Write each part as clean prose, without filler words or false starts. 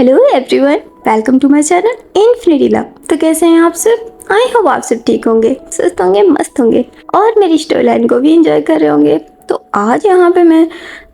Hello everyone, welcome to my channel infinity love. तो कैसे हैं आप सब? आई होप आप सब ठीक होंगे, सुस्त होंगे, मस्त होंगे और मेरी स्टोरी लाइन को भी एंजॉय कर रहे होंगे। तो आज यहाँ पे मैं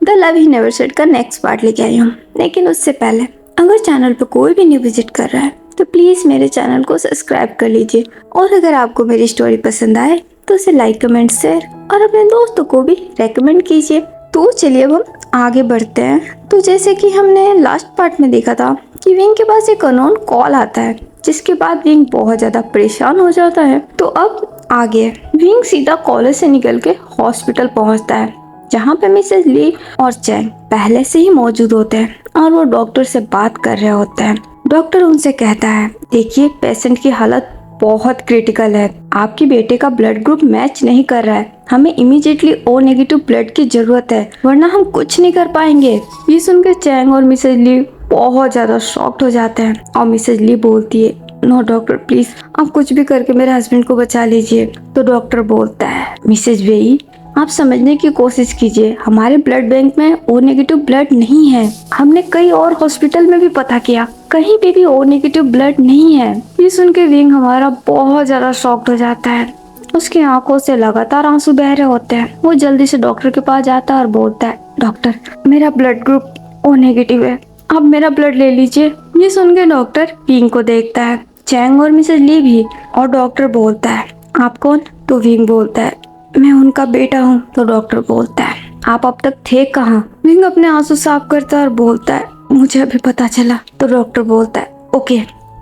the love he never said का नेक्स्ट पार्ट लेके आई हूँ। लेकिन उससे पहले अगर चैनल पर कोई भी न्यू विजिट कर रहा है तो प्लीज़ मेरे चैनल को सब्सक्राइब कर लीजिए। और अगर आपको मेरी स्टोरी पसंद आए तो उसे लाइक, कमेंट, शेयर और अपने दोस्तों को भी रेकमेंड कीजिए। तो चलिए अब हम आगे बढ़ते हैं। तो जैसे कि हमने लास्ट पार्ट में देखा था कि विंग के पास एक अननोन कॉल आता है, जिसके बाद विंग बहुत ज़्यादा परेशान हो जाता है। तो अब आगे विंग सीधा कॉलेज से निकल के हॉस्पिटल पहुंचता है, जहां पे मिसेस ली और चैंग पहले से ही मौजूद होते हैं और वो डॉक्टर से बात कर रहे होते हैं। डॉक्टर उनसे कहता है, देखिए पेशेंट की हालत बहुत क्रिटिकल है, आपकी बेटे का ब्लड ग्रुप मैच नहीं कर रहा है, हमें इमीडिएटली ओ नेगेटिव ब्लड की जरूरत है, वरना हम कुछ नहीं कर पाएंगे। ये सुनकर चैंग और मिसेज ली बहुत ज्यादा शॉक्ड हो जाते हैं और मिसेज ली बोलती है, नो डॉक्टर प्लीज, आप कुछ भी करके मेरे हस्बैंड को बचा लीजिए। तो डॉक्टर बोलता है, मिसेज वेई आप समझने की कोशिश कीजिए, हमारे ब्लड बैंक में ओ नेगेटिव ब्लड नहीं है। हमने कई और हॉस्पिटल में भी पता किया, कहीं पे भी ओ नेगेटिव ब्लड नहीं है। ये सुन के विंग हमारा बहुत ज्यादा शॉक्ड हो जाता है, उसकी आंखों से लगातार आंसू बह रहे होते हैं। वो जल्दी से डॉक्टर के पास जाता है और बोलता है, डॉक्टर मेरा ब्लड ग्रुप ओ नेगेटिव है, आप मेरा ब्लड ले लीजिए। ये सुन के डॉक्टर विंग को देखता है, चैंग और मिसेज ली भी, और डॉक्टर बोलता है, आप कौन? तो विंग बोलता है, मैं उनका बेटा हूँ। तो डॉक्टर बोलता है, आप अब तक थे कहाँ? विंग अपने आंसू साफ करता है और बोलता है, मुझे अभी पता चला। तो डॉक्टर बोलता है, ओके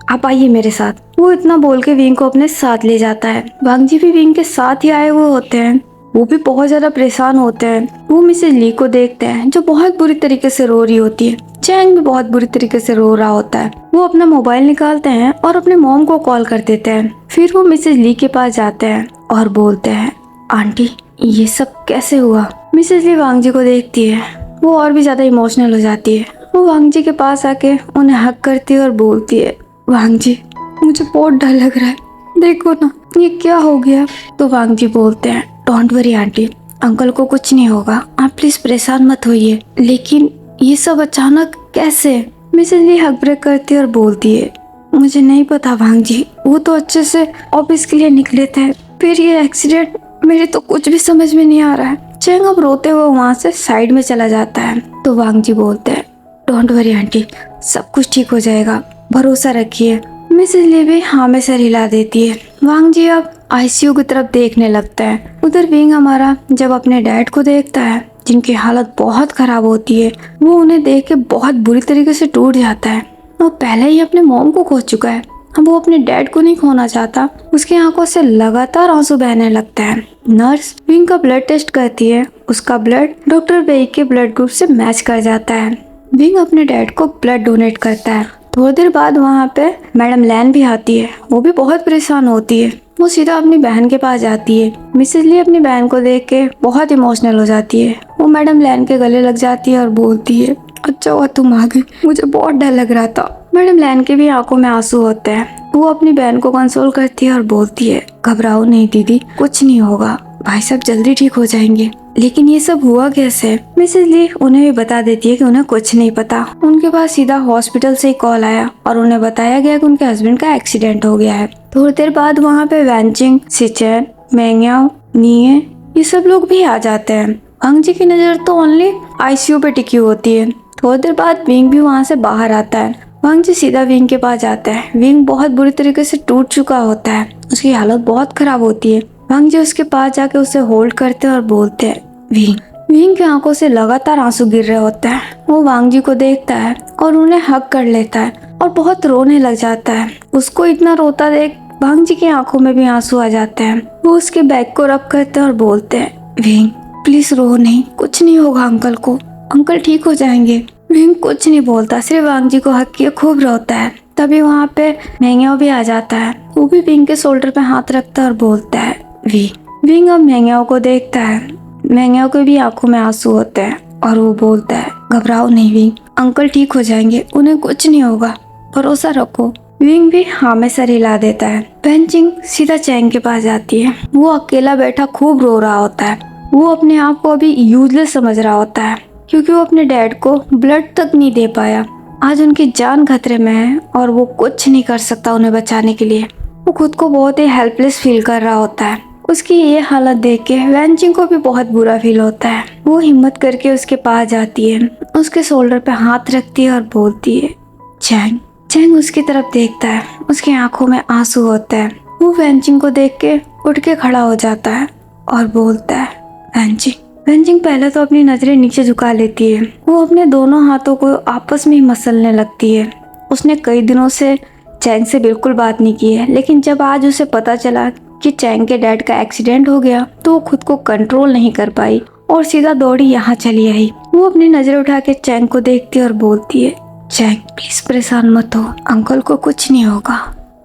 आप आइए मेरे साथ। वो इतना बोल के विंग को अपने साथ ले जाता है। वांग जी भी विंग के साथ ही आए हुए होते हैं, वो भी बहुत ज्यादा परेशान होते हैं। वो मिसेज ली को देखते हैं जो बहुत बुरी तरीके से रो रही होती है। चैंग भी बहुत बुरी तरीके से रो रहा होता है। वो अपना मोबाइल निकालते हैं और अपने मॉम को कॉल कर देते हैं। फिर वो मिसेज ली के पास जाते हैं और बोलते हैं, आंटी ये सब कैसे हुआ? मिसेज ली वांग जी को देखती है, वो और भी ज्यादा इमोशनल हो जाती है। वो वांग जी के पास आके उन्हें हग करती है और बोलती है, वांग जी मुझे बहुत डर लग रहा है, देखो ना ये क्या हो गया। तो वांग जी बोलते हैं, डोंट वरी आंटी, अंकल को कुछ नहीं होगा, आप प्लीज परेशान मत होइए। लेकिन ये सब अचानक कैसे? मिसेज ली हक ब्रेक करती है और बोलती है, मुझे नहीं पता वांग जी, वो तो अच्छे से ऑफिस के लिए निकले थे, फिर ये एक्सीडेंट, मेरे तो कुछ भी समझ में नहीं आ रहा है। चैंग अब रोते हुए वहाँ से साइड में चला जाता है। तो वांग जी बोलते हैं, डोंट वरी आंटी, सब कुछ ठीक हो जाएगा, भरोसा रखिए। मिसेज ली भी हाँ में सर हिला देती है। वांग जी अब आईसीयू की तरफ देखने लगता है। उधर विंग हमारा जब अपने डैड को देखता है, जिनकी हालत बहुत खराब होती है, वो उन्हें देख के बहुत बुरी तरीके से टूट जाता है। वो पहले ही अपने मॉम को खो चुका है, अब वो अपने डैड को नहीं खोना चाहता। उसकी आंखों से लगातार आंसू बहने लगता है। नर्स विंग का ब्लड टेस्ट करती है, उसका ब्लड डॉक्टर वेई के ब्लड ग्रुप से मैच कर जाता है। विंग अपने डैड को ब्लड डोनेट करता है। थोड़ी देर बाद वहाँ पे मैडम लैन भी आती है, वो भी बहुत परेशान होती है। वो सीधा अपनी बहन के पास जाती है। मिसेज ली अपनी बहन को देख के बहुत इमोशनल हो जाती है। वो मैडम लैन के गले लग जाती है और बोलती है, अच्छा हुआ तुम आ गई, मुझे बहुत डर लग रहा था। मैडम लैन के भी आंखों में आंसू होते हैं। वो अपनी बहन को कंसोल करती है और बोलती है, घबराओ नहीं दीदी, कुछ नहीं होगा, भाई साहब जल्दी ठीक हो जाएंगे। लेकिन ये सब हुआ कैसे? मिसेज ली उन्हें भी बता देती है कि उन्हें कुछ नहीं पता। उनके पास सीधा हॉस्पिटल से ही कॉल आया और उन्हें बताया गया कि उनके हस्बैंड का एक्सीडेंट हो गया है। थोड़ी देर बाद वहाँ पे वैनचिंग, सिचेन, मेंग्याओ, निये, ये सब लोग भी आ जाते हैं। वांग जी की नजर तो ओनली आईसीयू पे टिकी होती है। थोड़ी देर बाद विंग भी वहाँ से बाहर आता है। वांग जी सीधा विंग के पास जाता है। विंग बहुत बुरी तरीके से टूट चुका होता है, उसकी हालत बहुत खराब होती है। वांग जी उसके पास जाके उसे होल्ड करते हैं और बोलते हैं, विंग। विंग की आंखों से लगातार आंसू गिर रहे होते हैं। वो वांग जी को देखता है और उन्हें हग कर लेता है और बहुत रोने लग जाता है। उसको इतना रोता देख वांग जी की आंखों में भी आंसू आ जाते हैं। वो उसके बैग को रब करते हैं और बोलते हैं, विंग प्लीज रो नहीं, कुछ नहीं होगा अंकल को, अंकल ठीक हो जाएंगे। विंग कुछ नहीं बोलता, सिर्फ वांग जी को हक किए खूब रोता है। तभी वहाँ पे मेंग्याओ भी आ जाता है। वो भी विंग के शोल्डर पे हाथ रखता है और बोलता है, विंग अब मेंग्याओ को देखता है। मेंग्याओ के भी आंखों में आंसू होते हैं और वो बोलता है, घबराओ नहीं विंग, अंकल ठीक हो जाएंगे, उन्हें कुछ नहीं होगा, भरोसा रखो। विंग भी हाँ में सर हिला देता है। पेंचिंग सीधा चैंग के पास जाती है। वो अकेला बैठा खूब रो रहा होता है। वो अपने आप को अभी यूजलेस समझ रहा होता है, क्योंकि वो अपने डैड को ब्लड तक नहीं दे पाया। आज उनकी जान खतरे में है और वो कुछ नहीं कर सकता उन्हें बचाने के लिए। वो खुद को बहुत ही हेल्पलेस फील कर रहा होता है। उसकी ये हालत देख के वैनजिंग को भी बहुत बुरा फील होता है। वो हिम्मत करके उसके पास जाती है, उसके शोल्डर पे हाथ रखती है और बोलती है चैंग। चैंग उसकी तरफ देखता है, उसकी आंखों में आंसू होता है। वो वैनजिंग को देख के उठ के खड़ा हो जाता है और बोलता है वैनजिंग। वैनजिंग पहले तो अपनी नजरें नीचे झुका लेती है। वो अपने दोनों हाथों को आपस में ही मसलने लगती है। उसने कई दिनों से चैंग से बिल्कुल बात नहीं की है, लेकिन जब आज उसे पता चला कि चैंग के डैड का एक्सीडेंट हो गया तो वो खुद को कंट्रोल नहीं कर पाई और सीधा दौड़ी यहाँ चली आई। वो अपनी नजरें उठा के चैंग को देखती है और बोलती है चैंग प्लीज परेशान मत हो, अंकल को कुछ नहीं होगा,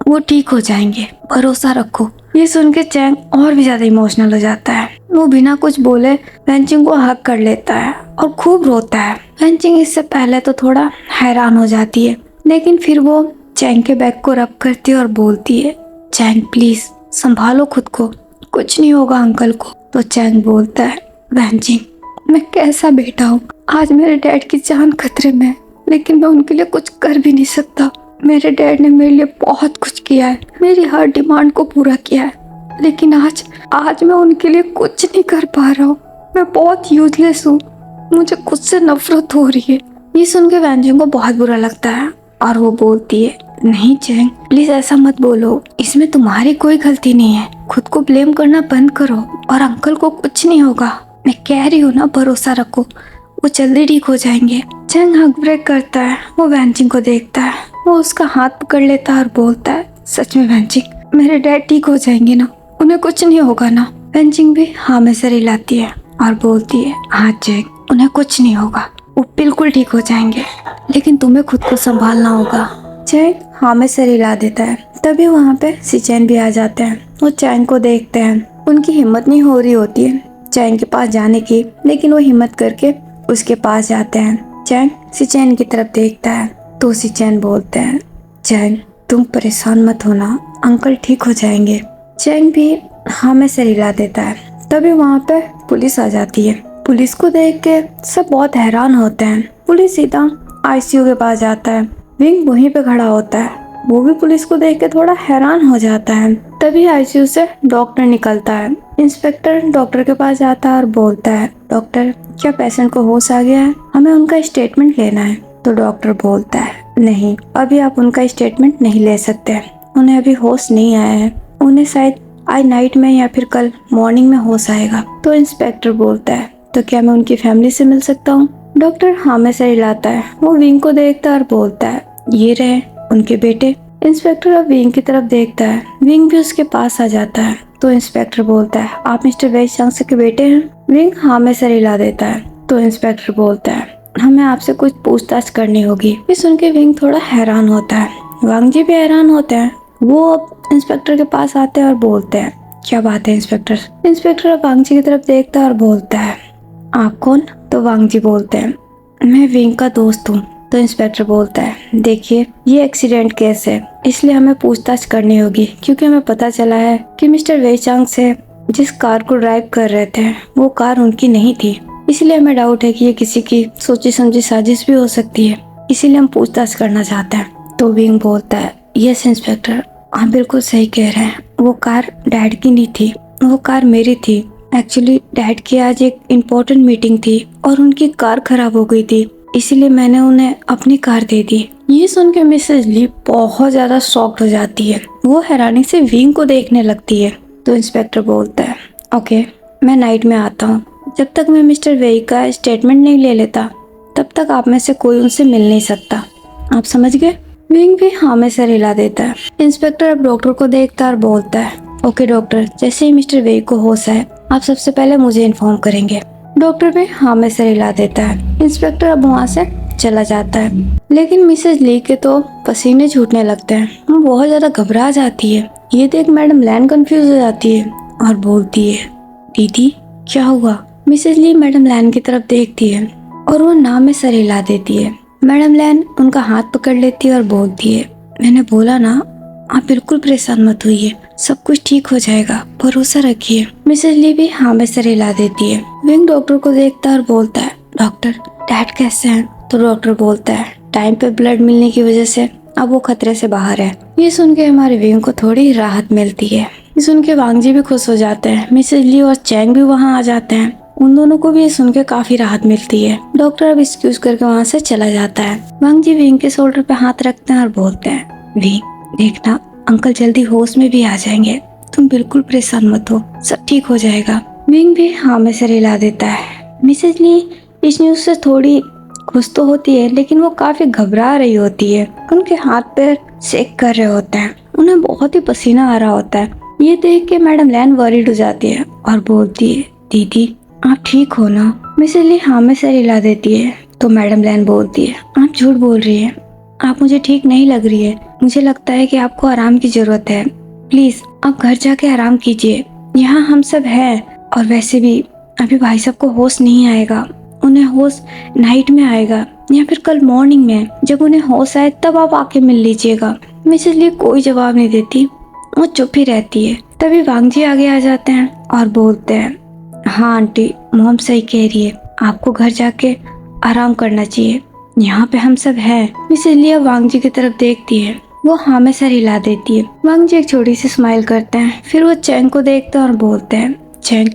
वो ठीक हो जाएंगे, भरोसा रखो। ये सुन के चैंग और भी ज्यादा इमोशनल हो जाता है। वो बिना कुछ बोले वैनजिंग को हक कर लेता है और खूब रोता है। वैनजिंग इससे पहले तो थोड़ा हैरान हो जाती है, लेकिन फिर वो चैंग के बैग को रब करती है और बोलती है चैंग प्लीज संभालो खुद को, कुछ नहीं होगा अंकल को। तो चैंग बोलता है वैनजिंग मैं कैसा बेटा हूँ, आज मेरे डैड की जान खतरे में है, लेकिन मैं उनके लिए कुछ कर भी नहीं सकता। मेरे डैड ने मेरे लिए बहुत कुछ किया है, मेरी हर डिमांड को पूरा किया है, लेकिन आज मैं उनके लिए कुछ नहीं कर पा रहा हूँ। मैं बहुत यूजलेस हूँ, मुझे खुद से नफरत हो रही है। ये सुन के वैनजिंग को बहुत बुरा लगता है और वो बोलती है नहीं चैंग प्लीज ऐसा मत बोलो, इसमें तुम्हारी कोई गलती नहीं है, खुद को ब्लेम करना बंद करो और अंकल को कुछ नहीं होगा, मैं कह रही हूँ ना भरोसा रखो, वो जल्दी ठीक हो जाएंगे। चैंग हक ब्रेक करता है, वो वैनजिंग को देखता है, वो उसका हाथ पकड़ लेता है और बोलता है सच में वैनजिंग मेरे डैड ठीक हो जाएंगे ना, उन्हें कुछ नहीं होगा ना। वैनजिंग भी हाँ में सर हिलाती है और बोलती है हाँ चैंग उन्हें कुछ नहीं होगा, वो बिल्कुल ठीक हो जाएंगे, लेकिन तुम्हें खुद को संभालना होगा। चैंग हाँ में सर हिला देता है। तभी वहाँ पे सिचैन भी आ जाते हैं। वो चैंग को देखते हैं, उनकी हिम्मत नहीं हो रही होती है चैंग के पास जाने की, लेकिन वो हिम्मत करके उसके पास जाते हैं। चैंग सिचैन की तरफ देखता है तो सिचैन बोलते हैं चैंग तुम परेशान मत होना, अंकल ठीक हो जाएंगे। चैंग भी हाँ में सर हिला देता है। तभी वहाँ पे पुलिस आ जाती है। पुलिस को देख के सब बहुत हैरान होते हैं। पुलिस सीधा आईसीयू के पास जाता है। विंग वहीं पे खड़ा होता है, वो भी पुलिस को देख के थोड़ा हैरान हो जाता है। तभी आईसीयू से डॉक्टर निकलता है। इंस्पेक्टर डॉक्टर के पास जाता है और बोलता है डॉक्टर क्या पेशेंट को होश आ गया है, हमें उनका स्टेटमेंट लेना है। तो डॉक्टर बोलता है नहीं अभी आप उनका स्टेटमेंट नहीं ले सकते, उन्हें अभी होश नहीं आया है, उन्हें शायद आज नाइट में या फिर कल मॉर्निंग में होश आएगा। तो इंस्पेक्टर बोलता है तो क्या मैं उनकी फैमिली से मिल सकता हूँ। डॉक्टर हाँ में सर हिलाता है। वो विंग को देखता है और बोलता है ये रहे उनके बेटे। इंस्पेक्टर अब विंग की तरफ देखता है, विंग भी उसके पास आ जाता है। तो इंस्पेक्टर बोलता है आप मिस्टर वैनचांग के बेटे हैं। विंग हाँ में सर हिला देता है। तो इंस्पेक्टर बोलता है हमें आपसे कुछ पूछताछ करनी होगी। ये सुन के विंग थोड़ा हैरान होता है, वांग जी भी हैरान होते हैं। वो अब इंस्पेक्टर के पास आते हैं और बोलते हैं क्या बात है इंस्पेक्टर। इंस्पेक्टर अब वांग जी की तरफ देखता है और बोलता है आप कौन। तो वांग जी बोलते हैं मैं विंग का दोस्त हूँ। तो इंस्पेक्टर बोलता है देखिए ये एक्सीडेंट केस है, इसलिए हमें पूछताछ करनी होगी, क्योंकि हमें पता चला है कि मिस्टर वैनचांग से जिस कार को ड्राइव कर रहे थे वो कार उनकी नहीं थी, इसलिए हमें डाउट है कि ये किसी की सोची समझी साजिश भी हो सकती है, इसीलिए हम पूछताछ करना चाहते हैं। तो विंग बोलता है यस इंस्पेक्टर आप बिल्कुल सही कह रहे हैं, वो कार डैड की नहीं थी, वो कार मेरी थी। एक्चुअली डैड की आज एक इम्पोर्टेंट मीटिंग थी और उनकी कार खराब हो गई थी, इसीलिए मैंने उन्हें अपनी कार दे दी। ये सुन के मिसेज ली बहुत ज्यादा शॉक्ड हो जाती है। वो हैरानी से विंग को देखने लगती है। तो इंस्पेक्टर बोलता है ओके मैं नाइट में आता हूँ, जब तक मैं मिस्टर वेई का स्टेटमेंट नहीं ले लेता तब तक आप में से कोई उनसे मिल नहीं सकता, आप समझ गए। विंग भी हाँ में सर हिला देता है। इंस्पेक्टर अब डॉक्टर को देखता और बोलता है ओके डॉक्टर जैसे ही मिस्टर वेई को होश आए आप सबसे पहले मुझे इन्फॉर्म करेंगे। डॉक्टर भी हाँ में सर हिला देता है। इंस्पेक्टर अब वहाँ से चला जाता है, लेकिन मिसेज ली के तो पसीने छूटने लगते हैं। वो बहुत ज्यादा घबरा जाती है। ये देख मैडम लैन कंफ्यूज हो जाती है और बोलती है दीदी क्या हुआ। मिसेज ली मैडम लैन की तरफ देखती है और वो ना में सर हिला देती है। मैडम लैन उनका हाथ पकड़ लेती है और बोलती है मैंने बोला ना आप बिल्कुल परेशान मत होइए, सब कुछ ठीक हो जाएगा, भरोसा रखिए। मिसेज ली भी हाँ में सर हिला देती है। विंग डॉक्टर को देखता है और बोलता है डॉक्टर डैड कैसे हैं। तो डॉक्टर बोलता है टाइम पे ब्लड मिलने की वजह से अब वो खतरे से बाहर है। ये सुन के हमारे विंग को थोड़ी राहत मिलती है। ये सुन के वांग जी भी खुश हो जाते हैं। मिसेज ली और चैंग भी वहाँ आ जाते हैं। उन दोनों को भी ये सुन के काफी राहत मिलती है। डॉक्टर अब एक्सक्यूज करके वहाँ से चला जाता है। वांग जी विंग के शोल्डर पे हाथ रखते हैं और बोलते हैं, विंग देखना, अंकल जल्दी होश में भी आ जाएंगे, तुम बिल्कुल परेशान मत हो, सब ठीक हो जाएगा। विंग भी हाँ में सर हिला देता है। मिसेज ली इस न्यूज से थोड़ी खुश तो होती है, लेकिन वो काफी घबरा रही होती है। उनके हाथ पैर शेक कर रहे होते हैं, उन्हें बहुत ही पसीना आ रहा होता है। ये देख के मैडम लैन वरीड हो जाती है और बोलती है, दीदी आप ठीक हो ना? मिसेज ली हाँ में सर हिला देती है। तो मैडम लैन बोलती है, आप झूठ बोल रही है, आप मुझे ठीक नहीं लग रही है, मुझे लगता है कि आपको आराम की जरूरत है, प्लीज आप घर जाके आराम कीजिए, यहाँ हम सब हैं। और वैसे भी अभी भाई साहब को होश नहीं आएगा, उन्हें होश नाइट में आएगा या फिर कल मॉर्निंग में, जब उन्हें होश आए तब आप आके मिल लीजिएगा। मिसेज ली कोई जवाब नहीं देती, वो चुप ही रहती है। तभी वांग जी आगे आ जाते हैं और बोलते हैं, हाँ आंटी, मॉम सही कह रही है, आपको घर जाके आराम करना चाहिए, यहाँ पे हम सब हैं। मिसेज ली वांग जी की तरफ देखती है, वो हाँ में सर हिला देती है। वांग जी एक छोटी सी स्माइल करते हैं, फिर वो चैंग को देखते हैं और बोलते हैं, चैंग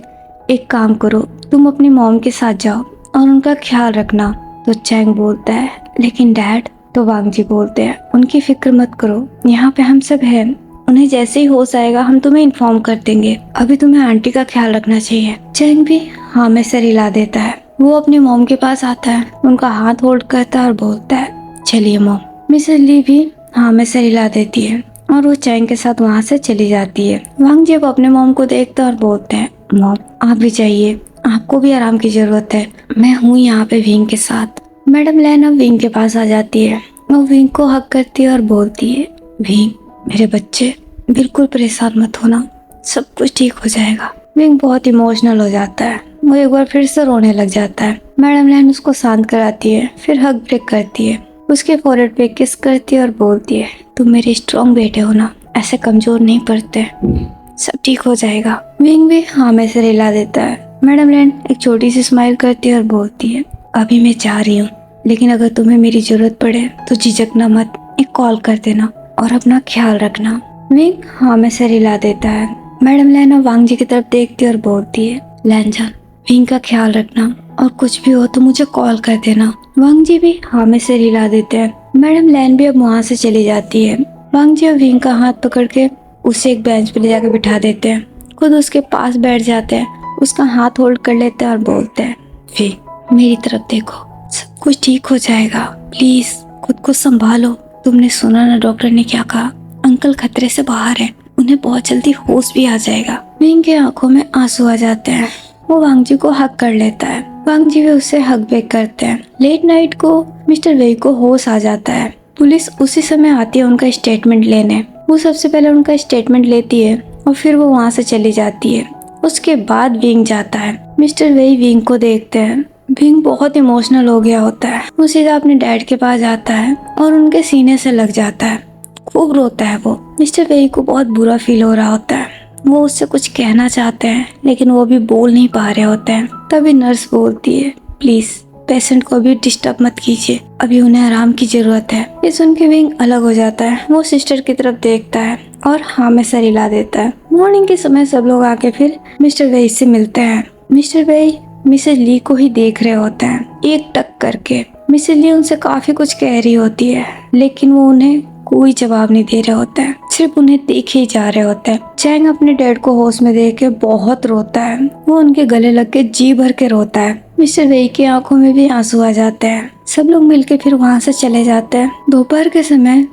एक काम करो, तुम अपनी मॉम के साथ जाओ और उनका ख्याल रखना। तो चैंग बोलता है, लेकिन डैड। तो वांग जी बोलते हैं, उनकी फिक्र मत करो, यहाँ पे हम सब हैं, उन्हें जैसे ही होश आएगा हम तुम्हें इन्फॉर्म कर देंगे, अभी तुम्हें आंटी का ख्याल रखना चाहिए। चैंग भी हाँ में सर हिला देता है। वो अपनी मॉम के पास आता है, उनका हाथ होल्ड करता है और बोलता है, चलिए मॉम। मिसेज ली भी हाँ में सर हिला देती है और वो चैंग के साथ वहाँ से चली जाती है। वांग जी अब अपने मॉम को देखते और बोलते हैं, मॉम आप भी जाइए, आपको भी आराम की जरूरत है, मैं हूँ यहाँ पे विंग के साथ। मैडम लैन अब विंग के पास आ जाती है, वो विंग को हक करती है और बोलती है, विंग मेरे बच्चे बिल्कुल परेशान मत होना, सब कुछ ठीक हो जाएगा। विंग बहुत इमोशनल हो जाता है, वो एक बार फिर से रोने लग जाता है। मैडम लैन उसको शांत कराती है, फिर हक ब्रेक करती है, उसके फोrehead पे किस करती है और बोलती है, तुम मेरे स्ट्रॉन्ग बेटे हो ना, ऐसे कमजोर नहीं पड़ते, सब ठीक हो जाएगा। विंग भी हाँ में से हिला देता है। मैडम लैन एक छोटी सी स्माइल करती है और बोलती है, अभी मैं जा रही हूँ, लेकिन अगर तुम्हें मेरी जरूरत पड़े तो झिझकना मत, एक कॉल कर देना और अपना ख्याल रखना। विंग हाँ में सर हिला देता है। मैडम लैन अब वांग जी की तरफ देखती है और बोलती है, लैन जान विंग का ख्याल रखना और कुछ भी हो तो मुझे कॉल कर देना। वांग जी भी हाँ में सर हिला देते हैं। मैडम लैन भी अब वहाँ से चली जाती है। वांग जी अब विंग का हाथ पकड़ के उसे एक बेंच पे ले जाकर बिठा देते हैं, खुद उसके पास बैठ जाते हैं, उसका हाथ होल्ड कर लेते हैं और बोलते हैं, विंग मेरी तरफ देखो, सब कुछ ठीक हो जाएगा, प्लीज खुद को संभालो। तुमने सुना ना डॉक्टर ने क्या कहा, अंकल खतरे से बाहर है, उन्हें बहुत जल्दी होश भी आ जाएगा। विंग के आंखों में आंसू आ जाते हैं, वो वांग जी को हक कर लेता है। वांग जी भी उससे हक बैक करते हैं। लेट नाइट को मिस्टर वेई को होश आ जाता है। पुलिस उसी समय आती है उनका स्टेटमेंट लेने। वो सबसे पहले उनका स्टेटमेंट लेती है और फिर वो वहाँ से चली जाती है। उसके बाद विंग जाता है। मिस्टर वेई विंग को देखते हैं। विंग बहुत इमोशनल हो गया होता है। वो सीधा अपने डैड के पास जाता है और उनके सीने से लग जाता है, खूब रोता है वो। मिस्टर वेई को बहुत बुरा फील हो रहा होता है, वो उससे कुछ कहना चाहते हैं लेकिन वो भी बोल नहीं पा रहे होते हैं। तभी नर्स बोलती है, प्लीज पेशेंट को अभी डिस्टर्ब मत कीजिए, अभी उन्हें आराम की जरूरत है। ये सुन के विंग अलग हो जाता है। वो सिस्टर की तरफ देखता है और हाँ में सर हिला देता है। मॉर्निंग के समय सब लोग आके फिर मिस्टर वेई से मिलते हैं। मिस्टर वेई मिसेज ली को ही देख रहे होते हैं एक टक करके। मिसेज ली उनसे काफी कुछ कह रही होती है लेकिन वो उन्हें कोई जवाब नहीं दे रहे होते हैं, सिर्फ उन्हें देखे ही जा रहे होते हैं। चैंग अपने डैड को होश में देख के बहुत रोता है, वो उनके गले लग के जी भर के रोता है। मिस्टर वेई की आंखों में भी आंसू आ जाते हैं। सब लोग मिलके फिर वहाँ से चले जाते हैं। दोपहर के समय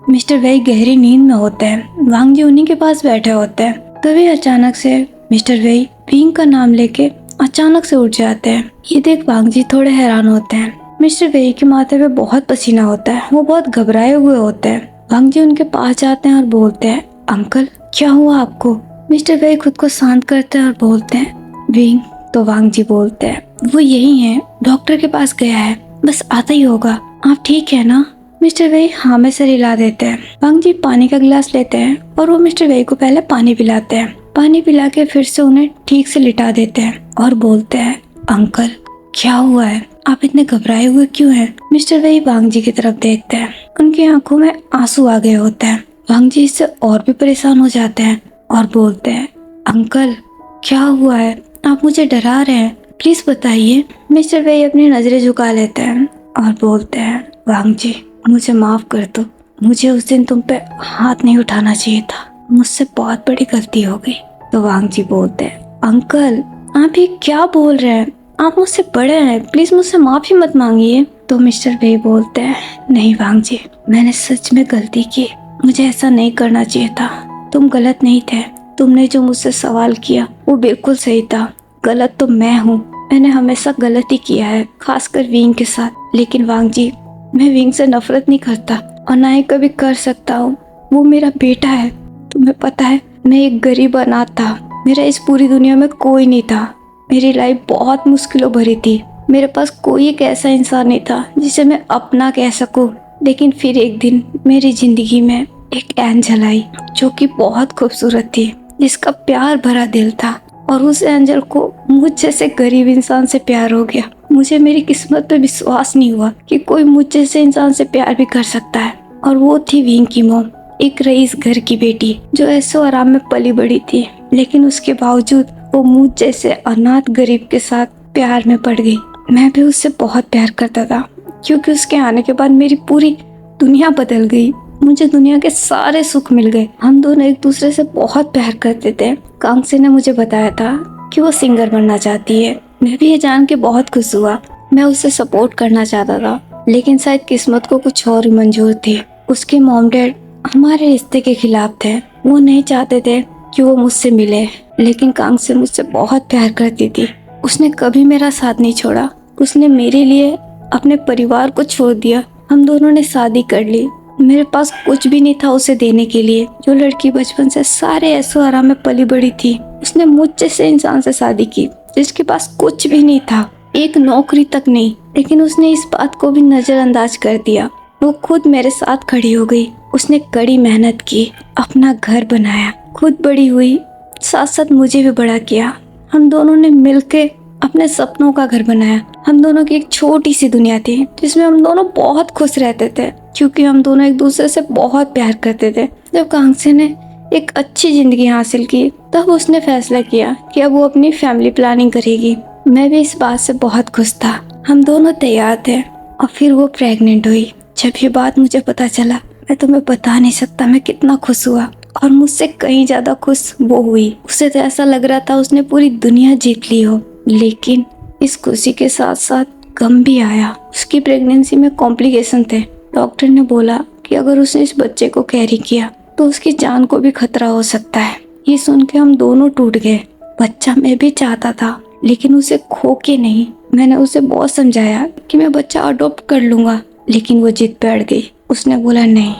मिस्टर वेई गहरी नींद में होते हैं। वांग जी उन्हीं के पास बैठे होते हैं। तभी अचानक से मिस्टर वेई विंग का नाम लेके अचानक से उठ जाते हैं। ये देख वांग जी थोड़े हैरान होते हैं। मिस्टर वेई के माथे पे बहुत पसीना होता है, वो बहुत घबराए हुए होते हैं। वांग जी उनके पास जाते हैं और बोलते हैं, अंकल क्या हुआ आपको? मिस्टर वेई खुद को शांत करते हैं और बोलते हैं, विंग। तो वांग जी बोलते हैं, वो यही है, डॉक्टर के पास गया है, बस आता ही होगा, आप ठीक है ना? मिस्टर वेई हाँ में सर हिला देते हैं। वांग जी पानी का गिलास लेते हैं और वो मिस्टर वेई को पहले पानी पिलाते हैं। पानी पिला के फिर से उन्हें ठीक से लिटा देते हैं और बोलते हैं, अंकल क्या हुआ है? आप इतने घबराए हुए क्यों हैं? मिस्टर वही वांग जी की तरफ देखते हैं। उनकी आंखों में आंसू आ गए होते हैं। वांग जी इससे और भी परेशान हो जाते हैं और बोलते हैं, अंकल क्या हुआ है? आप मुझे डरा रहे हैं, प्लीज बताइए। मिस्टर वही अपनी नजरें झुका लेते हैं और बोलते हैं, वांग जी मुझे माफ कर दो, मुझे उस दिन तुम पे हाथ नहीं उठाना चाहिए था, मुझसे बहुत बड़ी गलती हो गई। तो वांग जी बोलते हैं, अंकल आप ये क्या बोल रहे हैं? आप मुझसे बड़े हैं, प्लीज मुझसे माफी मत मांगिए। तो मिस्टर वे बोलते हैं, नहीं वांग जी, मैंने सच में गलती की, मुझे ऐसा नहीं करना चाहिए था। तुम गलत नहीं थे, तुमने जो मुझसे सवाल किया वो बिल्कुल सही था। गलत तो मैं हूँ, मैंने हमेशा गलती किया है, खासकर विंग के साथ। लेकिन वांग जी, मैं विंग से नफरत नहीं करता और ना ही कभी कर सकता हूँ। वो मेरा बेटा है। तुम्हें पता है, मैं एक गरीब अनाथ था, मेरा इस पूरी दुनिया में कोई नहीं था। मेरी लाइफ बहुत मुश्किलों भरी थी, मेरे पास कोई एक ऐसा इंसान नहीं था जिसे मैं अपना कह सकूं। लेकिन फिर एक दिन मेरी जिंदगी में एक एंजल आई जो कि बहुत खूबसूरत थी, जिसका प्यार भरा दिल था। और उस एंजल को मुझ जैसे गरीब इंसान से प्यार हो गया। मुझे मेरी किस्मत पे विश्वास नहीं हुआ कि कोई मुझ जैसे इंसान से प्यार भी कर सकता है। और वो थी विंग की मॉम, एक रईस घर की बेटी जो ऐसो आराम में पली बड़ी थी। लेकिन उसके बावजूद वो मुझ जैसे अनाथ गरीब के साथ प्यार में पड़ गई। मैं भी उससे बहुत प्यार करता था, क्योंकि उसके आने के बाद मेरी पूरी दुनिया बदल गई। मुझे दुनिया के सारे सुख मिल गए। हम दोनों एक दूसरे से बहुत प्यार करते थे। कांगसे ने मुझे बताया था कि वो सिंगर बनना चाहती है। मैं भी ये जान के बहुत खुश हुआ। मैं उसे सपोर्ट करना चाहता था, लेकिन शायद किस्मत को कुछ और ही मंजूर थी। उसके मॉम डैड हमारे रिश्ते के खिलाफ थे। वो नहीं चाहते थे कि वो मुझसे मिले। लेकिन कांगसे मुझसे बहुत प्यार करती थी। उसने कभी मेरा साथ नहीं छोड़ा। उसने मेरे लिए अपने परिवार को छोड़ दिया। हम दोनों ने शादी कर ली। मेरे पास कुछ भी नहीं था उसे देने के लिए। जो लड़की बचपन से सारे ऐसो आराम में पली बड़ी थी, उसने मुझ जैसे इंसान से शादी की जिसके पास कुछ भी नहीं था, एक नौकरी तक नहीं। लेकिन उसने इस बात को भी नजरअंदाज कर दिया। वो खुद मेरे साथ खड़ी हो गई। उसने कड़ी मेहनत की, अपना घर बनाया, खुद बड़ी हुई, साथ साथ मुझे भी बड़ा किया। हम दोनों ने मिलके अपने सपनों का घर बनाया। हम दोनों की एक छोटी सी दुनिया थी जिसमें हम दोनों बहुत खुश रहते थे, क्योंकि हम दोनों एक दूसरे से बहुत प्यार करते थे। जब कांगसे ने एक अच्छी जिंदगी हासिल की, तब उसने फैसला किया कि अब वो अपनी फैमिली प्लानिंग करेगी। मैं भी इस बात से बहुत खुश था। हम दोनों तैयार थे और फिर वो प्रेग्नेंट हुई। जब ये बात मुझे पता चला, मैं तुम्हें बता नहीं सकता मैं कितना खुश हुआ। और मुझसे कहीं ज्यादा खुश वो हुई। उसे तो ऐसा लग रहा था उसने पूरी दुनिया जीत ली हो। लेकिन इस खुशी के साथ साथ गम भी आया। उसकी प्रेगनेंसी में कॉम्प्लिकेशन थे। डॉक्टर ने बोला कि अगर उसने इस बच्चे को कैरी किया तो उसकी जान को भी खतरा हो सकता है। ये सुन के हम दोनों टूट गए। बच्चा मैं भी चाहता था, लेकिन उसे खो के नहीं। मैंने उसे बहुत समझाया कि मैं बच्चा अडॉप्ट कर लूंगा, लेकिन वो जिद पे अड़ गई। उसने बोला नहीं,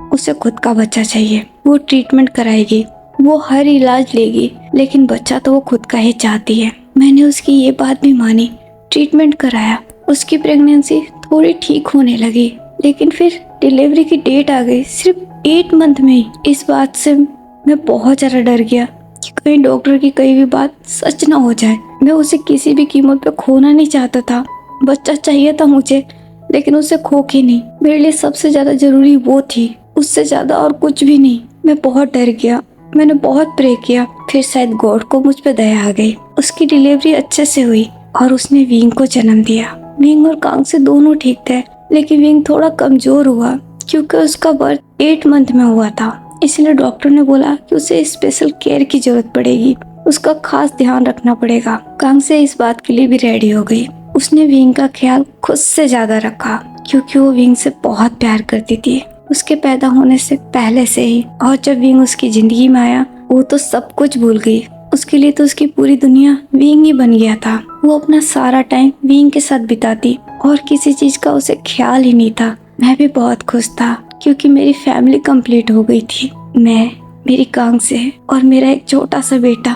उसे खुद का बच्चा चाहिए। वो ट्रीटमेंट कराएगी, वो हर इलाज लेगी, लेकिन बच्चा तो वो खुद का ही चाहती है। मैंने उसकी ये बात भी मानी, ट्रीटमेंट कराया। उसकी प्रेगनेंसी थोड़ी ठीक होने लगी, लेकिन फिर डिलीवरी की डेट आ गई, सिर्फ 8 मंथ में ही। इस बात से मैं बहुत ज़्यादा डर गया कि कहीं डॉक्टर की कही भी बात सच ना हो जाए। मैं उसे किसी भी कीमत पे खोना नहीं चाहता था। बच्चा चाहिए था मुझे, लेकिन उसे खो के नहीं। मेरे लिए सबसे ज़्यादा जरूरी वो थी, उससे ज़्यादा और कुछ भी नहीं। मैं बहुत डर गया, मैंने बहुत प्रे किया। फिर शायद गॉड को मुझ पे दया आ गई। उसकी डिलीवरी अच्छे से हुई और उसने विंग को जन्म दिया। विंग और कांगसे दोनों ठीक थे, लेकिन विंग थोड़ा कमजोर हुआ क्योंकि उसका बर्थ 8 मंथ में हुआ था। इसलिए डॉक्टर ने बोला कि उसे स्पेशल केयर की जरूरत पड़ेगी, उसका खास ध्यान रखना पड़ेगा। कांगसे इस बात के लिए भी रेडी हो गई। उसने विंग का ख्याल खुद से ज्यादा रखा, क्योंकि वो विंग से बहुत प्यार करती थी, उसके पैदा होने से पहले से ही। और जब विंग उसकी जिंदगी में आया, वो तो सब कुछ भूल गई। उसके लिए तो उसकी पूरी दुनिया विंग ही बन गया था। वो अपना सारा टाइम विंग के साथ बिताती और किसी चीज का उसे ख्याल ही नहीं था। मैं भी बहुत खुश था, क्योंकि मेरी फैमिली कंप्लीट हो गई थी। मैं, मेरी कांगसे और मेरा एक छोटा सा बेटा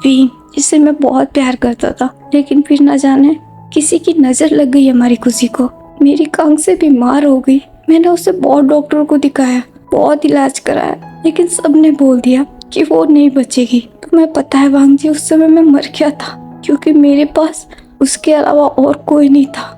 विंग, जिससे मैं बहुत प्यार करता था। लेकिन फिर न जाने किसी की नजर लग गई हमारी खुशी को। मेरी कांगसे बीमार हो गई। मैंने उसे बहुत डॉक्टरों को दिखाया, बहुत इलाज कराया, लेकिन सबने बोल दिया कि वो नहीं बचेगी। तुम्हें पता है वांग जी, उस समय मैं मर गया था, क्योंकि मेरे पास उसके अलावा और कोई नहीं था।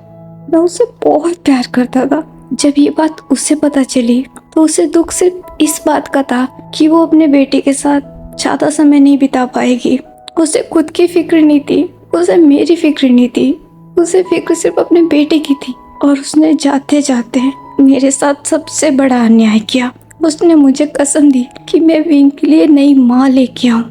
मैं उससे बहुत प्यार करता था। जब ये बात उसे पता चली तो उसे दुख सिर्फ इस बात का था कि वो अपने बेटे के साथ ज्यादा समय नहीं बिता पाएगी। उसे खुद की फिक्र नहीं थी, उसे मेरी फिक्र नहीं थी, उसे फिक्र सिर्फ अपने बेटे की थी। और उसने जाते जाते मेरे साथ सबसे बड़ा अन्याय किया। उसने मुझे कसम दी कि मैं विंग के लिए नई माँ लेके आऊं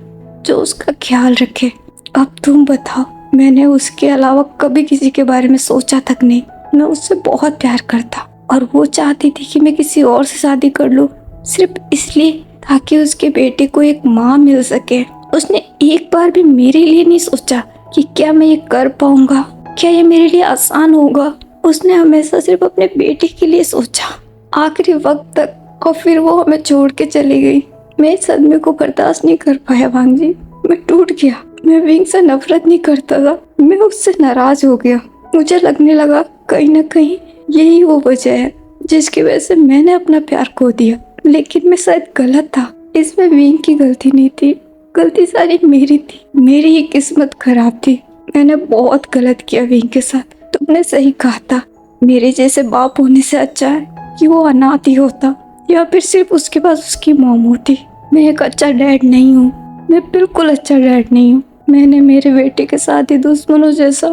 जो उसका ख्याल रखे। अब तुम बताओ, मैंने उसके अलावा कभी किसी के बारे में सोचा तक नहीं। मैं उससे बहुत प्यार करता और वो चाहती थी कि मैं किसी और से शादी कर लूं सिर्फ इसलिए ताकि उसके बेटे को एक माँ मिल सके। उसने एक बार भी मेरे लिए नहीं सोचा कि क्या मैं ये कर पाऊंगा, क्या ये मेरे लिए आसान होगा। उसने हमेशा सिर्फ अपने बेटे के लिए सोचा, आखिरी वक्त तक। और फिर वो हमें छोड़ के चली गई। मैं इस सदमे को बर्दाश्त नहीं कर पाया वांग जी। मैं टूट गया। मैं विंग से नफरत नहीं करता था, मैं उससे नाराज हो गया। मुझे लगने लगा कहीं ना कहीं यही वो वजह है जिसकी वजह से मैंने अपना प्यार खो दिया। लेकिन मैं शायद गलत था। इसमें विंग की गलती नहीं थी, गलती सारी मेरी थी। मेरी ही किस्मत खराब थी। मैंने बहुत गलत किया विंग के साथ। तुमने सही कहा था, मेरे जैसे बाप होने से अच्छा है कि वो अनाथ ही होता या फिर सिर्फ उसके पास उसकी मॉम होती। मैं एक अच्छा डैड नहीं हूँ, मैं बिल्कुल अच्छा डैड नहीं हूँ। मैंने मेरे बेटे के साथ ही दुश्मनों जैसा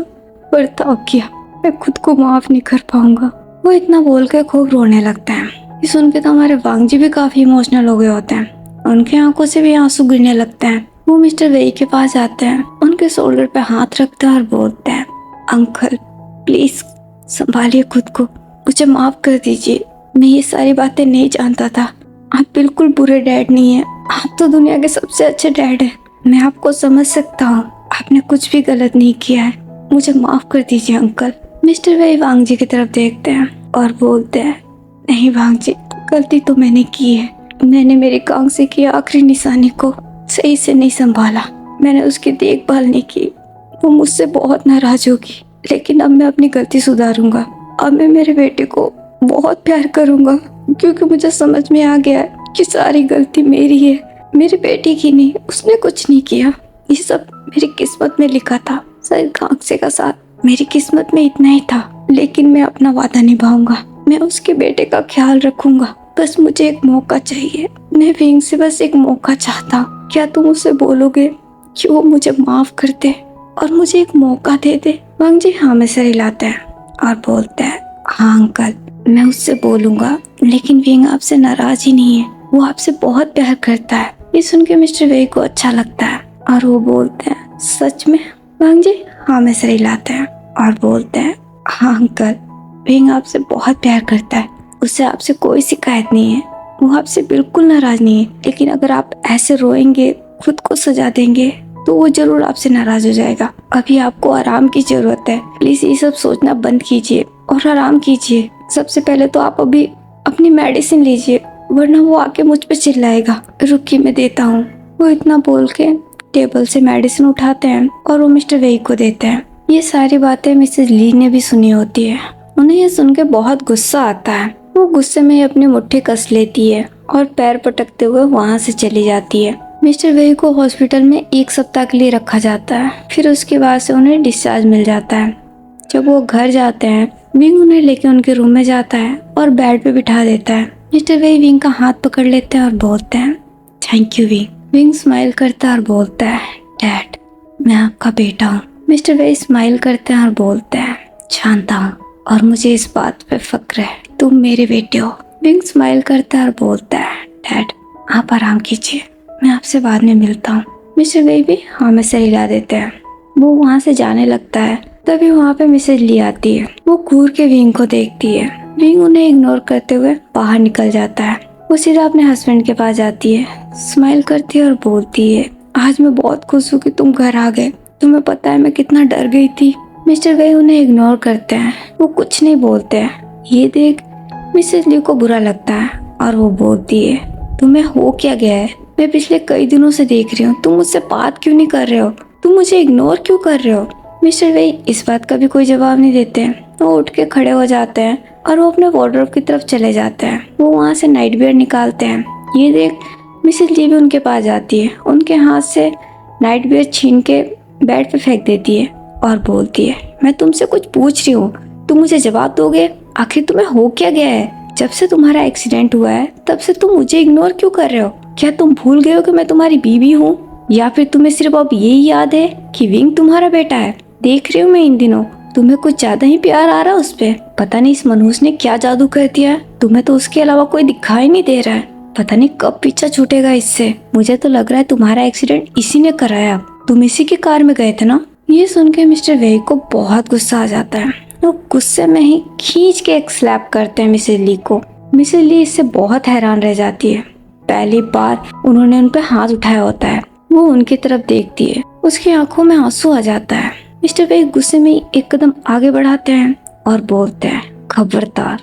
बर्ताव किया। मैं खुद को माफ नहीं कर पाऊंगा। वो इतना बोल के खूब रोने लगता है। ये सुन के तो हमारे वांग जी भी काफी इमोशनल हो गए होते हैं। उनकी आंखों से भी आंसू गिरने लगते हैं। वो मिस्टर वेई के पास जाते हैं, उनके शोल्डर पे हाथ रखते हैं और बोलते हैं, अंकल प्लीज संभालिए खुद को, मुझे माफ कर दीजिए। मैं ये सारी बातें नहीं जानता था। आप बिल्कुल बुरे डैड नहीं हैं, आप तो दुनिया के सबसे अच्छे डैड हैं। मैं आपको समझ सकता हूँ, आपने कुछ भी गलत नहीं किया है। मुझे माफ कर दीजिए अंकल। मिस्टर वेई वांग जी की तरफ देखते हैं और बोलते हैं, नहीं वांग जी, गलती तो मैंने की है। मैंने मेरी कांग से की आखिरी निशानी को सही से नहीं संभाला। मैंने उसकी देखभाल नहीं की। वो मुझसे बहुत नाराज होगी, लेकिन अब मैं अपनी गलती सुधारूंगा। अब मैं मेरे बेटे को बहुत प्यार करूंगा क्योंकि मुझे समझ में आ गया है कि सारी गलती मेरी है, मेरे बेटे की नहीं। उसने कुछ नहीं किया, ये सब मेरी किस्मत में लिखा था। सर खांसे का साथ मेरी किस्मत में इतना ही था, लेकिन मैं अपना वादा निभाऊंगा। मैं उसके बेटे का ख्याल रखूंगा। बस मुझे एक मौका चाहिए। मैं विंग से बस एक मौका चाहता। क्या तुम उसे बोलोगे कि वो मुझे माफ कर दे और मुझे एक मौका दे दे? वांग जी हाँ में सर हिलाते हैं और बोलते हैं, हाँ अंकल, मैं उससे बोलूंगा। लेकिन विंग आपसे नाराज ही नहीं है, वो आपसे बहुत प्यार करता है। ये सुन के मिस्टर वेई को अच्छा लगता है और वो बोलते हैं, सच में? वांग जी हाँ में सर हिलाते हैं और बोलते हैं, हाँ अंकल, विंग आपसे बहुत प्यार करता है। उसे आपसे कोई शिकायत नहीं है, वो आपसे बिल्कुल नाराज नहीं है। लेकिन अगर आप ऐसे रोएंगे, खुद को सजा देंगे, तो वो जरूर आपसे नाराज हो जाएगा। अभी आपको आराम की जरूरत है। प्लीज ये सब सोचना बंद कीजिए और आराम कीजिए। सबसे पहले तो आप अभी अपनी मेडिसिन लीजिए, वरना वो आके मुझ पे चिल्लाएगा। रुकिए मैं देता हूँ। वो इतना बोल के टेबल से मेडिसिन उठाते हैं और वो मिस्टर वेई को देते हैं। ये सारी बातें मिसेज ली ने भी सुनी होती है। उन्हें ये सुन के बहुत गुस्सा आता है। वो गुस्से में अपनी मुट्ठी कस लेती है और पैर पटकते हुए वहाँ से चली जाती है। मिस्टर वेई को हॉस्पिटल में 1 सप्ताह के लिए रखा जाता है। फिर उसके बाद से उन्हें डिस्चार्ज मिल जाता है। जब वो घर जाते हैं, विंग उन्हें लेके उनके रूम में जाता है और बेड पे बिठा देता है। मिस्टर वेई विंग का हाथ पकड़ लेते हैं और बोलते हैं, thank you wing. Wing smile करता है और बोलता है, डैड मैं आपका बेटा हूँ। मिस्टर वेई स्माइल करते हैं और बोलते हैं, जानता हूँ और मुझे इस बात पे फक्र है, तुम मेरे बेटे हो। विंग स्माइल करता है और बोलता है, डैड आप आराम कीजिए, मैं आपसे बाद में मिलता हूँ। मिस्टर वेई भी हाँ में सर हिला देते हैं। वो वहाँ से जाने लगता है। तभी वहाँ पे मिसेज ली आती है। वो घूर के विंग को देखती है। विंग उन्हें इग्नोर करते हुए बाहर निकल जाता है। वो सीधा अपने हस्बैंड के पास जाती है, स्माइल करती है और बोलती है, आज मैं बहुत खुश हूँ कि तुम घर आ गए। तुम्हें पता है मैं कितना डर गई थी। मिस्टर वेई उन्हें इग्नोर करते हैं, वो कुछ नहीं बोलते हैं। ये देख मिसेज ली को बुरा लगता है और वो बोलती है, तुम्हें हो क्या गया है? मैं पिछले कई दिनों से देख रही हूँ, तुम मुझसे बात क्यों नहीं कर रहे हो? तुम मुझे इग्नोर क्यों कर रहे हो? मिस्टर वेई इस बात का भी कोई जवाब नहीं देते हैं। वो उठ के खड़े हो जाते हैं और वो अपने वार्डरोब की तरफ चले जाते हैं। वो वहाँ से नाइट वियर निकालते हैं। ये देख मिसेज ली भी उनके पास जाती है, उनके हाथ से नाइट वियर छीन के बेड पे फेंक देती है और बोलती है, मैं तुमसे कुछ पूछ रही हूँ, तुम मुझे जवाब दोगे? आखिर तुम्हें हो क्या गया है? जब से तुम्हारा एक्सीडेंट हुआ है तब से तुम मुझे इग्नोर क्यों कर रहे हो? क्या तुम भूल गए हो कि मैं तुम्हारी बीवी हूँ? या फिर तुम्हें सिर्फ अब यही याद है कि विंग तुम्हारा बेटा है? देख रही हूँ मैं इन दिनों तुम्हें कुछ ज्यादा ही प्यार आ रहा है उस पे। पता नहीं इस मनुष्य ने क्या जादू कर दिया है, तुम्हें तो उसके अलावा कोई दिखाई नहीं दे रहा है। पता नहीं कब पीछा छूटेगा इससे। मुझे तो लग रहा है तुम्हारा एक्सीडेंट इसी ने कराया, तुम इसी की कार में गए थे ना? ये सुन के मिस्टर वेई को बहुत गुस्सा आ जाता है। वो गुस्से में ही खींच के एक स्लैप करते हैं मिसेज ली को। मिसेज ली इससे बहुत हैरान रह जाती है। पहली बार उन्होंने उन पे हाथ उठाया होता है। वो उनकी तरफ देखती है, उसकी आंखों में आंसू आ जाता है। मिस्टर वेई गुस्से में एक कदम आगे बढ़ाते हैं और बोलते हैं, खबरदार,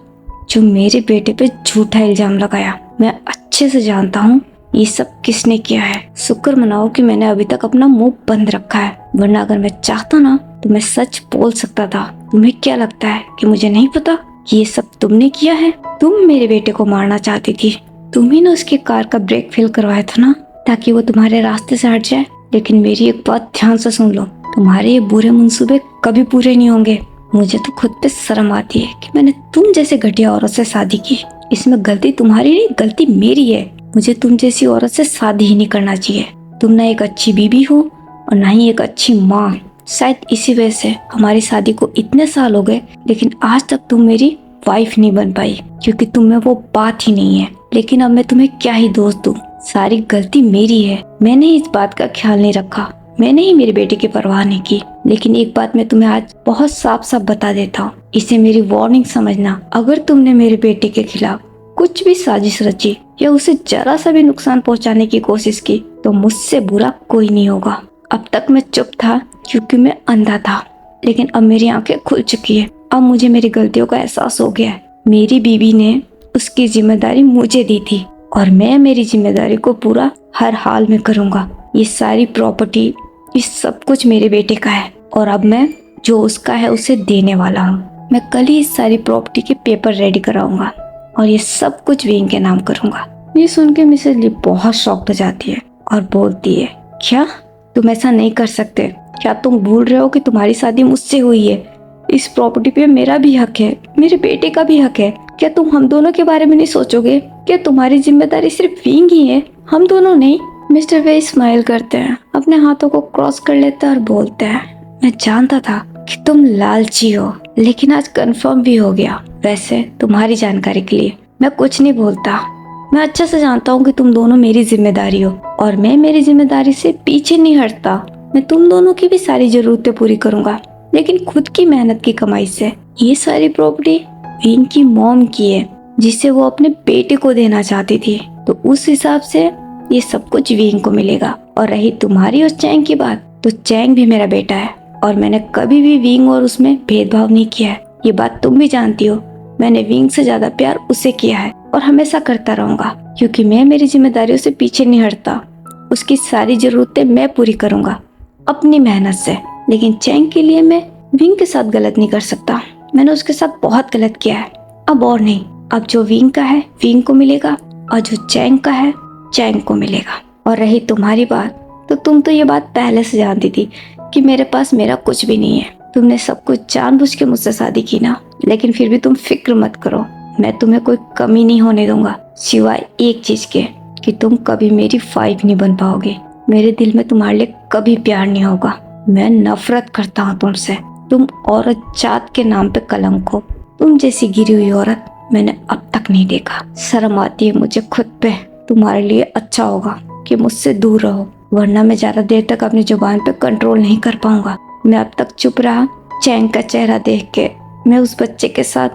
जो मेरे बेटे पे झूठा इल्जाम लगाया, मैं अच्छे से जानता हूँ ये सब किसने किया है। शुक्र मनाओ कि मैंने अभी तक अपना मुंह बंद रखा है, वरना अगर मैं चाहता ना तो मैं सच बोल सकता था। तुम्हें क्या लगता है कि मुझे नहीं पता कि ये सब तुमने किया है? तुम मेरे बेटे को मारना चाहती थी, तुम ही ने उसकी कार का ब्रेक फेल करवाया था ना, ताकि वो तुम्हारे रास्ते से हट जाए। लेकिन मेरी एक बात ध्यान से सुन लो, तुम्हारे ये बुरे मंसूबे कभी पूरे नहीं होंगे। मुझे तो खुद पे शर्म आती है कि मैंने तुम जैसे घटिया औरत से शादी की। इसमें गलती तुम्हारी नहीं, गलती मेरी है। मुझे तुम जैसी औरत से शादी ही नहीं करना चाहिए। तुम ना एक अच्छी बीबी हो और ना ही एक अच्छी माँ। शायद इसी वजह से हमारी शादी को इतने साल हो गए, लेकिन आज तक तुम मेरी वाइफ नहीं बन पाई, क्योंकि तुम में वो बात ही नहीं है। लेकिन अब मैं तुम्हें क्या ही दोष दूं, सारी गलती मेरी है। मैंने इस बात का ख्याल नहीं रखा, मैंने ही मेरे बेटे की परवाह नहीं की। लेकिन एक बात मैं तुम्हें आज बहुत साफ साफ बता देता हूँ, इसे मेरी वार्निंग समझना। अगर तुमने मेरे बेटे के खिलाफ कुछ भी साजिश रची या उसे जरा सा भी नुकसान पहुंचाने की कोशिश की तो मुझसे बुरा कोई नहीं होगा। अब तक मैं चुप था क्योंकि मैं अंधा था, लेकिन अब मेरी आंखें खुल चुकी है। अब मुझे मेरी गलतियों का एहसास हो गया है। मेरी बीवी ने उसकी जिम्मेदारी मुझे दी थी और मैं मेरी जिम्मेदारी को पूरा हर हाल में करूंगा। ये सारी प्रॉपर्टी, ये सब कुछ मेरे बेटे का है और अब मैं जो उसका है उसे देने वाला हूँ। मैं कल ही इस सारी प्रॉपर्टी के पेपर रेडी कराऊंगा और ये सब कुछ विंग के नाम करूंगा। ये सुन के मिसेज ली बहुत शॉक्ड हो जाती है और बोलती है, क्या तुम ऐसा नहीं कर सकते? क्या तुम भूल रहे हो कि तुम्हारी शादी मुझसे हुई है? इस प्रॉपर्टी पे मेरा भी हक है, मेरे बेटे का भी हक है। क्या तुम हम दोनों के बारे में नहीं सोचोगे? क्या तुम्हारी जिम्मेदारी सिर्फ विंग ही है, हम दोनों नहीं? मिस्टर वे स्माइल करते हैं, अपने हाथों को क्रॉस कर लेते हैं और बोलते हैं, मैं जानता था कि तुम लालची हो, लेकिन आज कंफर्म भी हो गया। वैसे तुम्हारी जानकारी के लिए मैं कुछ नहीं बोलता। मैं अच्छे से जानता हूँ कि तुम दोनों मेरी जिम्मेदारी हो और मैं मेरी जिम्मेदारी से पीछे नहीं हटता। मैं तुम दोनों की भी सारी जरूरतें पूरी करूंगा, लेकिन खुद की मेहनत की कमाई से। ये सारी प्रॉपर्टी विंग की मॉम की है, जिसे वो अपने बेटे को देना चाहती थी, तो उस हिसाब से ये सब कुछ विंग को मिलेगा। और रही तुम्हारी और चैंग की बात, तो चैंग भी मेरा बेटा है और मैंने कभी भी विंग और उसमें भेदभाव नहीं किया है। ये बात तुम भी जानती हो। मैंने विंग से ज्यादा प्यार उसे किया है और हमेशा करता रहूंगा, क्योंकि मैं मेरी जिम्मेदारियों से पीछे नहीं हटता। उसकी सारी जरूरतें मैं पूरी करूंगा अपनी मेहनत से। लेकिन चैंग के लिए मैं विंग के साथ गलत नहीं कर सकता। मैंने उसके साथ बहुत गलत किया है, अब और नहीं। अब जो विंग का है विंग को मिलेगा और जो चैंग का है चैंग को मिलेगा। और रही तुम्हारी बात, तो तुम तो ये बात पहले से जानती थी कि मेरे पास मेरा कुछ भी नहीं है। तुमने सब कुछ जानबूझ के मुझसे शादी की ना, लेकिन फिर भी तुम फिक्र मत करो, मैं तुम्हें कोई कमी नहीं होने दूंगा, सिवाय एक चीज के कि तुम कभी मेरी वाइफ नहीं बन पाओगे। मेरे दिल में तुम्हारे लिए कभी प्यार नहीं होगा। मैं नफरत करता हूँ तुमसे। तुम औरत जात के नाम पे कलंक हो। तुम जैसी गिरी हुई औरत मैंने अब तक नहीं देखा। शर्म आती है मुझे खुद पे। तुम्हारे लिए अच्छा होगा कि मुझसे दूर रहो, वरना मैं ज्यादा देर तक अपनी जुबान पे कंट्रोल नहीं कर पाऊंगा। मैं अब तक चुप रहा, चैंग का चेहरा देख के। मैं उस बच्चे के साथ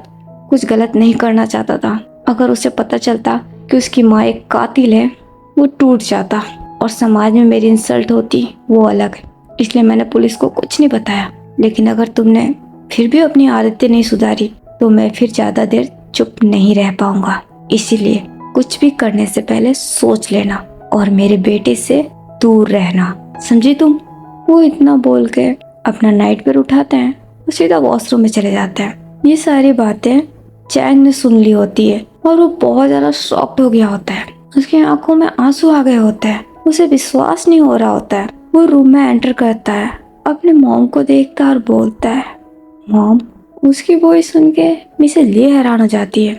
कुछ गलत नहीं करना चाहता था। अगर उसे पता चलता कि उसकी माँ एक कातिल है, वो टूट जाता और समाज में मेरी इंसल्ट होती, वो अलग। इसलिए मैंने पुलिस को कुछ नहीं बताया। लेकिन अगर तुमने फिर भी अपनी आदतें नहीं सुधारी तो मैं फिर ज्यादा देर चुप नहीं रह पाऊंगा। इसीलिए कुछ भी करने से पहले सोच लेना और मेरे बेटे से दूर रहना, समझी तुम? वो इतना बोल के अपना नाइट वेयर उठाते हैं और सीधा वॉशरूम में चले जाते हैं। ये सारी बातें चैंग ने सुन ली होती है और वो बहुत ज्यादा शॉक्ड हो गया होता है। उसकी आंखों में आंसू आ गए होते हैं, उसे विश्वास नहीं हो रहा होता है। वो रूम में एंटर करता है अपने मॉम को देखता और बोलता है मॉम। उसकी वॉइस सुन के मिसेस ली हैरान हो जाती है।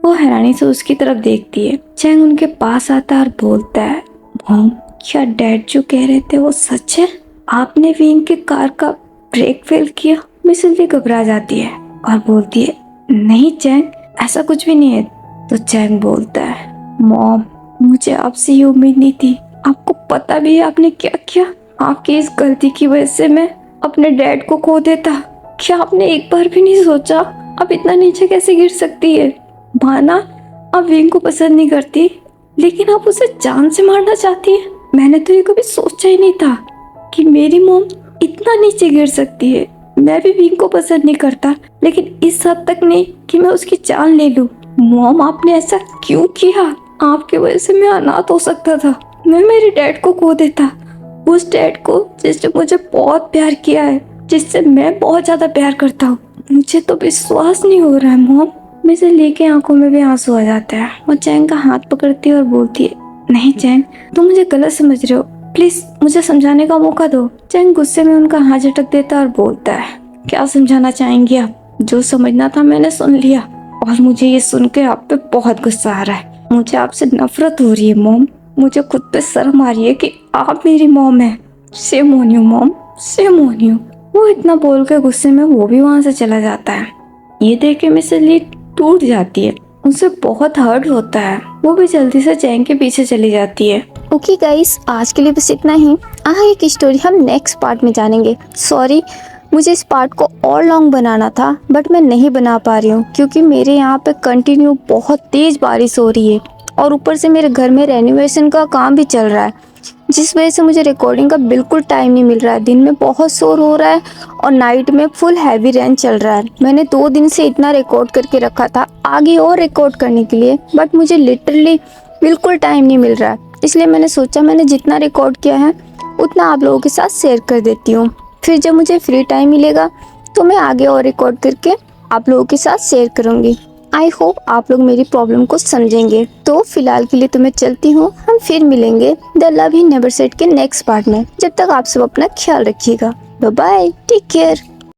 वो हैरानी से उसकी तरफ देखती है। चैंग उनके पास आता है और बोलता है मॉम, क्या डैड जो कह रहे थे वो सच है? आपने विंग की कार का ब्रेक फेल किया? मिसेस ली घबरा जाती है और बोलती है नहीं चैंग, ऐसा कुछ भी नहीं है। तो चैंग बोलता है मॉम, मुझे आपसे ये उम्मीद नहीं थी। आपको पता भी है आपने क्या किया? आपकी इस गलती की वजह से मैं अपने डैड को खो देता। क्या आपने एक बार भी नहीं सोचा आप इतना नीचे कैसे गिर सकती है? माना आप विंग को पसंद नहीं करती, लेकिन आप उसे जान से मारना चाहती है। मैंने तो ये कभी सोचा ही नहीं था कि मेरी मॉम इतना नीचे गिर सकती है। मैं भी विंग को पसंद नहीं करता, लेकिन इस हद तक नहीं कि मैं उसकी जान ले लूं। मॉम, आपने ऐसा क्यों किया? आपके वजह से मैं अनाथ हो सकता था। मैं मेरे डैड को खो देता, उस डैड को जिसने मुझे बहुत प्यार किया है, जिससे मैं बहुत ज्यादा प्यार करता हूँ। मुझे तो विश्वास नहीं हो रहा है मॉम। मुझे लेके आंखों में भी आंसू आ जाता है। वो चैंग का हाथ पकड़ती है और बोलती है नहीं चैंग, तुम मुझे गलत समझ रहे हो, प्लीज मुझे समझाने का मौका दो। चैंग गुस्से में उनका हाथ झटक देता है और बोलता है क्या समझाना चाहेंगी आप? जो समझना था मैंने सुन लिया, और मुझे ये सुन के आप पे बहुत गुस्सा आ रहा है। मुझे आपसे नफरत हो रही है मॉम। मुझे खुद पे शर्म आ रही है कि आप मेरी मॉम है। Shame on you mom, shame on you. वो इतना बोल के गुस्से में वो भी वहाँ से चला जाता है। ये देख के मिसेस ली टूट जाती है, उसे बहुत हर्ट होता है। वो भी जल्दी से चैंग के पीछे चली जाती है। ओके गाइस, आज के लिए बस इतना ही। आगे की स्टोरी हम नेक्स्ट पार्ट में जानेंगे। सॉरी, मुझे इस पार्ट को और लॉन्ग बनाना था, बट मैं नहीं बना पा रही हूँ क्योंकि मेरे यहाँ पे कंटिन्यू बहुत तेज बारिश हो रही है और ऊपर से मेरे घर में रेनोवेशन का काम भी चल रहा है, जिस वजह से मुझे रिकॉर्डिंग का बिल्कुल टाइम नहीं मिल रहा है। दिन में बहुत शोर हो रहा है और नाइट में फुल हैवी रेन चल रहा है। मैंने 2 दिन से इतना रिकॉर्ड करके रखा था आगे और रिकॉर्ड करने के लिए, बट मुझे लिटरली बिल्कुल टाइम नहीं मिल रहा है। इसलिए मैंने सोचा मैंने जितना रिकॉर्ड किया है उतना आप लोगों के साथ शेयर कर देती हूँ। फिर जब मुझे फ्री टाइम मिलेगा तो मैं आगे और रिकॉर्ड करके आप लोगों के साथ शेयर करूँगी। आई होप आप लोग मेरी प्रॉब्लम को समझेंगे। तो फिलहाल के लिए तो मैं चलती हूँ, हम फिर मिलेंगे the love he never said के नेक्स्ट पार्ट में। जब तक आप सब अपना ख्याल रखिएगा। Bye bye, take care.